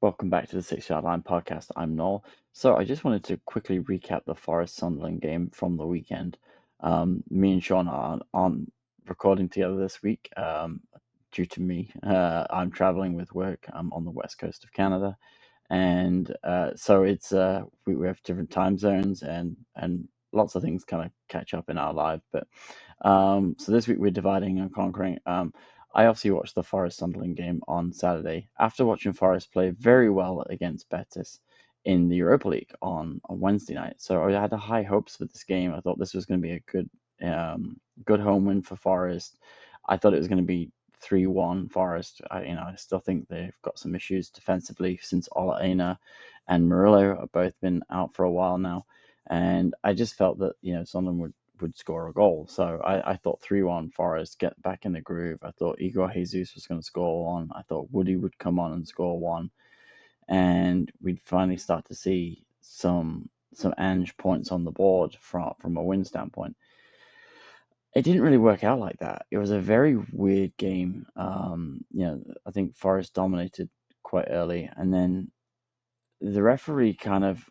Welcome back to the 6 Yard Line podcast. I'm Noel. So I just wanted to quickly recap the Forest Sunderland game from the weekend. Me and Sean aren't recording together this week due to me. I'm traveling with work. I'm on the west coast of Canada, and so it's we have different time zones and lots of things kind of catch up in our life. But so this week we're dividing and conquering. I obviously watched the Forest Sunderland game on Saturday after watching Forest play very well against Betis in the Europa League on Wednesday night. So I had high hopes for this game. I thought this was going to be a good home win for Forest. I thought it was going to be 3-1 Forest. I still think they've got some issues defensively since Ola Aina and Murillo have both been out for a while now. And I just felt that, Sunderland would score a goal. So I thought 3-1 Forest, get back in the groove. I thought Igor Jesus was going to score one. I thought Woody would come on and score one. And we'd finally start to see some Ange points on the board from a win standpoint. It didn't really work out like that. It was a very weird game. I think Forest dominated quite early, and then the referee kind of,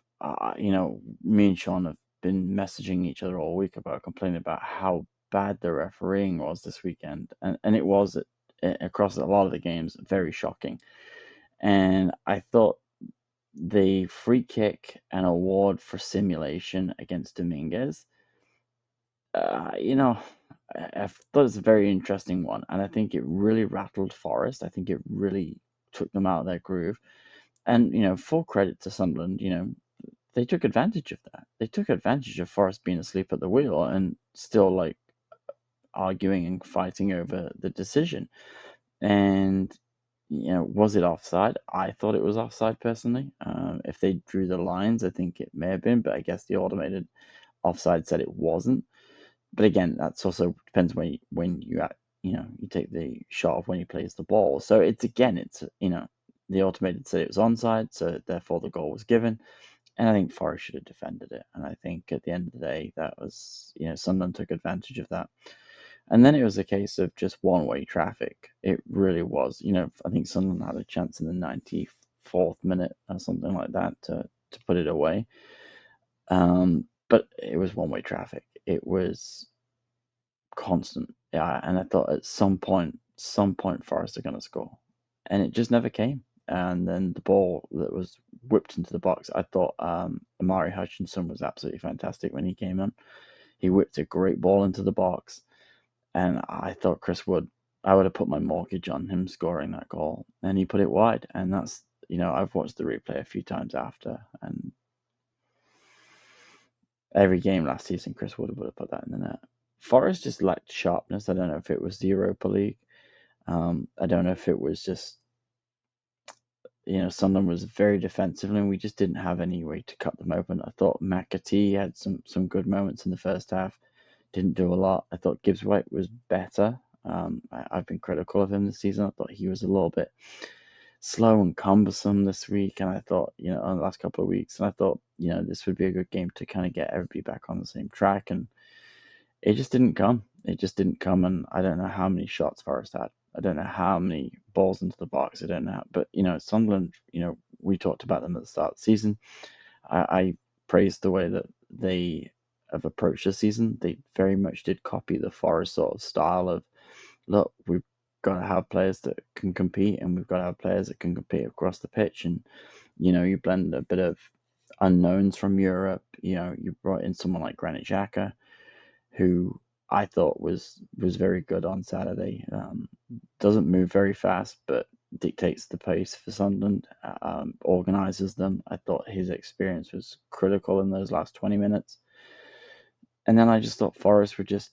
me and Sean have been messaging each other all week about complaining about how bad the refereeing was this weekend, and it was across a lot of the games very shocking. And I thought the free kick and award for simulation against Dominguez, uh, you know, I thought it's a very interesting one, and I think it really rattled Forest. I think it really took them out of their groove. And full credit to Sunderland. They took advantage of that. They took advantage of Forest being asleep at the wheel and still like arguing and fighting over the decision. And was it offside? I thought it was offside personally. If they drew the lines, I think it may have been, but I guess the automated offside said it wasn't. But again, that's also depends when you take the shot of when he plays the ball. So it's the automated said it was onside, so therefore the goal was given. And I think Forest should have defended it. And I think at the end of the day, that was, Sunderland took advantage of that. And then it was a case of just one-way traffic. It really was. I think Sunderland had a chance in the 94th minute or something like that to put it away. But it was one-way traffic. It was constant. Yeah, and I thought at some point Forest are going to score. And it just never came. And then the ball that was whipped into the box, I thought Amari Hutchinson was absolutely fantastic when he came in. He whipped a great ball into the box. And I thought I would have put my mortgage on him scoring that goal. And he put it wide. And that's, I've watched the replay a few times after. And every game last season, Chris Wood would have put that in the net. Forest just lacked sharpness. I don't know if it was the Europa League. I don't know if it was just, Sunderland was very defensive and we just didn't have any way to cut them open. I thought McAtee had some good moments in the first half, didn't do a lot. I thought Gibbs White was better. I've been critical of him this season. I thought he was a little bit slow and cumbersome this week, and I thought, on the last couple of weeks, and I thought, this would be a good game to kind of get everybody back on the same track, and it just didn't come. It just didn't come, and I don't know how many shots Forest had. I don't know how many balls into the box. I don't know, but Sunderland. We talked about them at the start of the season. I praised the way that they have approached the season. They very much did copy the Forest sort of style of, look, we've got to have players that can compete, and we've got to have players that can compete across the pitch. And you blend a bit of unknowns from Europe. You brought in someone like Granit Xhaka, who I thought was very good on Saturday. Doesn't move very fast, but dictates the pace for Sunderland, organises them. I thought his experience was critical in those last 20 minutes. And then I just thought Forest were just,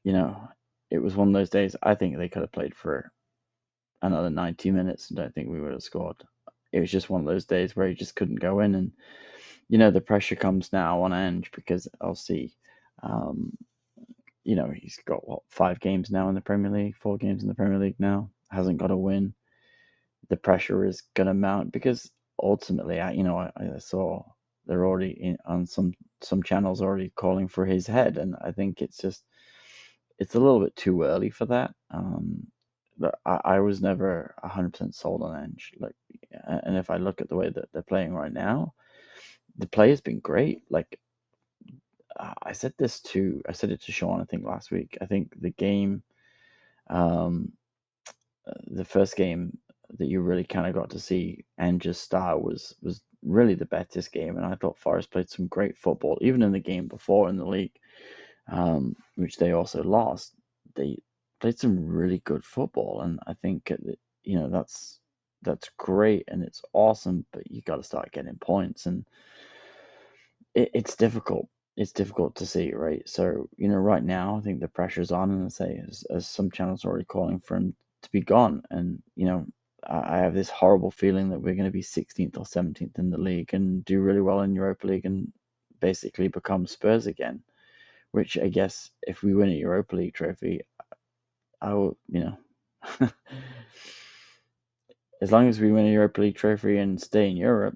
it was one of those days. I think they could have played for another 90 minutes and don't think we would have scored. It was just one of those days where he just couldn't go in. And, the pressure comes now on Ange because obviously, he's got 5 games now in the Premier League, 4 games in the Premier League now, hasn't got a win. The pressure is going to mount because ultimately, I saw they're already on some channels already calling for his head, and I think it's a little bit too early for that. But I was never 100% sold on Ange. Like, And if I look at the way that they're playing right now, the play has been great. Like I said it to Sean, I think last week. I think um, the first game that you really kind of got to see Ange's style was really the Betis game, and I thought Forest played some great football, even in the game before in the league, which they also lost. They played some really good football, and I think that, that's great and it's awesome, but you got to start getting points, and it's difficult. It's difficult to see, right? So, right now, I think the pressure's on, and I say, as some channels are already calling for him to be gone. And, I have this horrible feeling that we're going to be 16th or 17th in the league and do really well in Europa League and basically become Spurs again, which I guess if we win a Europa League trophy, I will, as long as we win a Europa League trophy and stay in Europe,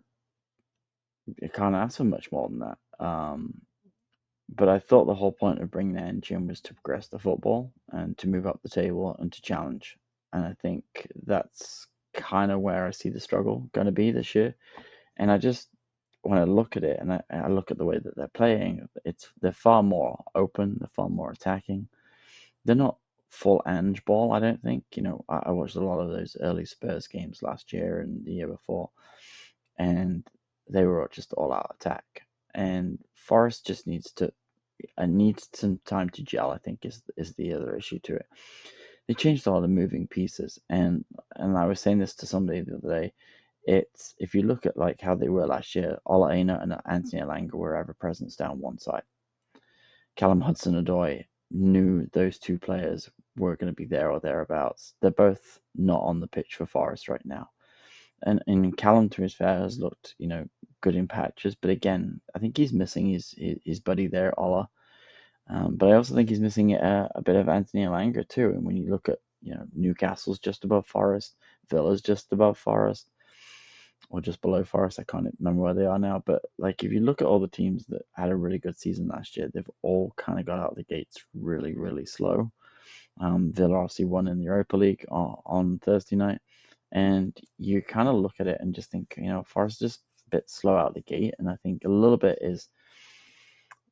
you can't ask for much more than that. But I thought the whole point of bringing the engine was to progress the football and to move up the table and to challenge. And I think that's kind of where I see the struggle going to be this year. And I just, when I look at it and I look at the way that they're playing, they're far more open, they're far more attacking. They're not full Ange ball, I don't think. I watched a lot of those early Spurs games last year and the year before, and they were just all out attack. And Forest just needs some time to gel, I think, is the other issue to it. They changed a lot of moving pieces, and I was saying this to somebody the other day. It's if you look at like how they were last year, Ola Aina and Anthony Elanga were ever presence down one side. Callum Hudson-Odoi knew those two players were going to be there or thereabouts. They're both not on the pitch for Forest right now. And Callum, to his fair, has looked, good in patches. But again, I think he's missing his buddy there, Ola. But I also think he's missing a bit of Anthony Elanga too. And when you look at, Newcastle's just above Forest, Villa's just above Forest, or just below Forest. I can't remember where they are now. But like, if you look at all the teams that had a really good season last year, they've all kind of got out of the gates really, really slow. Villa obviously won in the Europa League on Thursday night. And you kind of look at it and just think, Forest just a bit slow out the gate. And I think a little bit is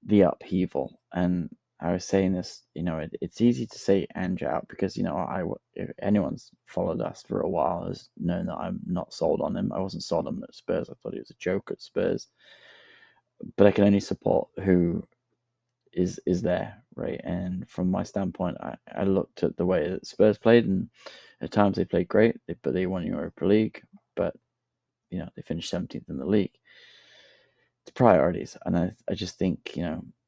the upheaval. And I was saying this, it's easy to say Ange out because, if anyone's followed us for a while has known that I'm not sold on him. I wasn't sold on him at Spurs. I thought he was a joke at Spurs. But I can only support who is there, right? And from my standpoint, I looked at the way that Spurs played, and at times they played great, but they won Europa League, but they finished 17th in the league. It's priorities, and I just think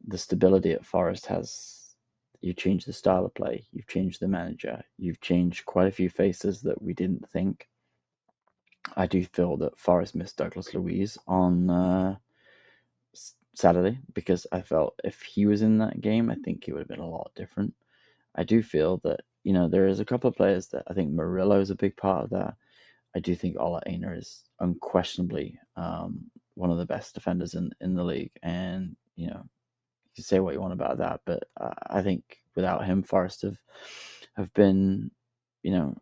the stability at Forest has. You changed the style of play, you've changed the manager, you've changed quite a few faces that we didn't think. I do feel that Forest missed Douglas Luiz on Saturday because I felt if he was in that game, I think he would have been a lot different. I do feel that, there is a couple of players that I think Murillo is a big part of that. I do think Ola Aina is unquestionably one of the best defenders in the league. And, you can say what you want about that, but I think without him, Forest have been, you know,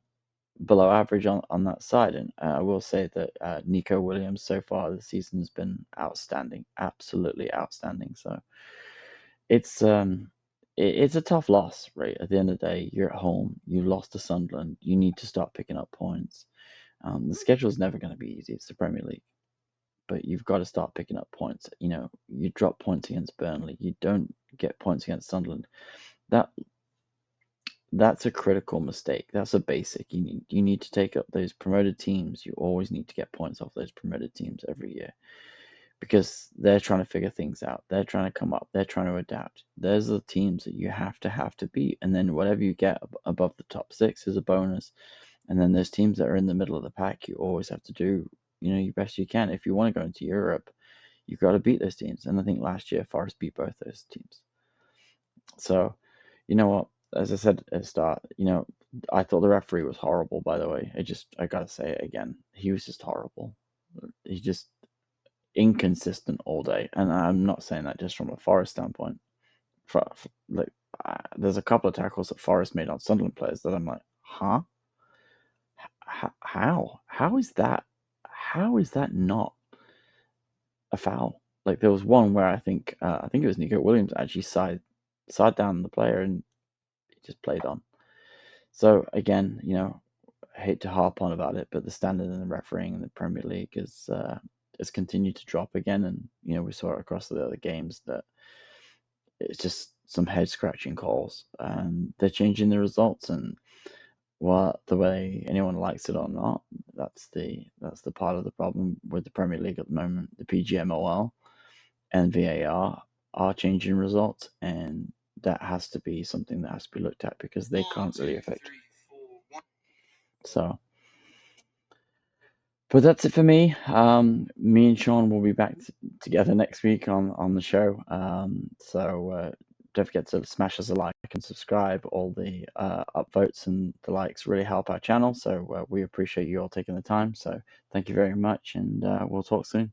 below average on that side. And I will say that Nico Williams so far this season has been outstanding, absolutely outstanding. So it's a tough loss, right? At the end of the day, you're at home, you lost to Sunderland, you need to start picking up points. The schedule's never going to be easy. It's the Premier League, but you've got to start picking up points. You drop points against Burnley, you don't get points against Sunderland. That that's a critical mistake. That's a basic. You need to take up those promoted teams. You always need to get points off those promoted teams every year because they're trying to figure things out. They're trying to come up. They're trying to adapt. There's the teams that you have to beat, and then whatever you get above the top six is a bonus. And then there's teams that are in the middle of the pack. You always have to do your best you can. If you want to go into Europe, you've got to beat those teams. And I think last year Forest beat both those teams. So, you know what? As I said at the start, I thought the referee was horrible, by the way. I gotta say it again. He was just horrible. He's just inconsistent all day. And I'm not saying that just from a Forest standpoint. Like, there's a couple of tackles that Forest made on Sunderland players that I'm like, huh? How? How is that? how is that not a foul? Like there was one where I think it was Nico Williams actually side down the player and he just played on. So again, I hate to harp on about it, but the standard in the refereeing in the Premier League has continued to drop again, and we saw it across the other games that it's just some head scratching calls, and they're changing the results. And what the way anyone likes it or not, that's the part of the problem with the Premier League at the moment. The PGMOL and VAR are changing results, and that has to be something that has to be looked at because they can't really affect. So, but that's it for me. Me and Sean will be back together next week on the show. Don't forget to smash us a like and subscribe. All the upvotes and the likes really help our channel. So we appreciate you all taking the time. So thank you very much, and we'll talk soon.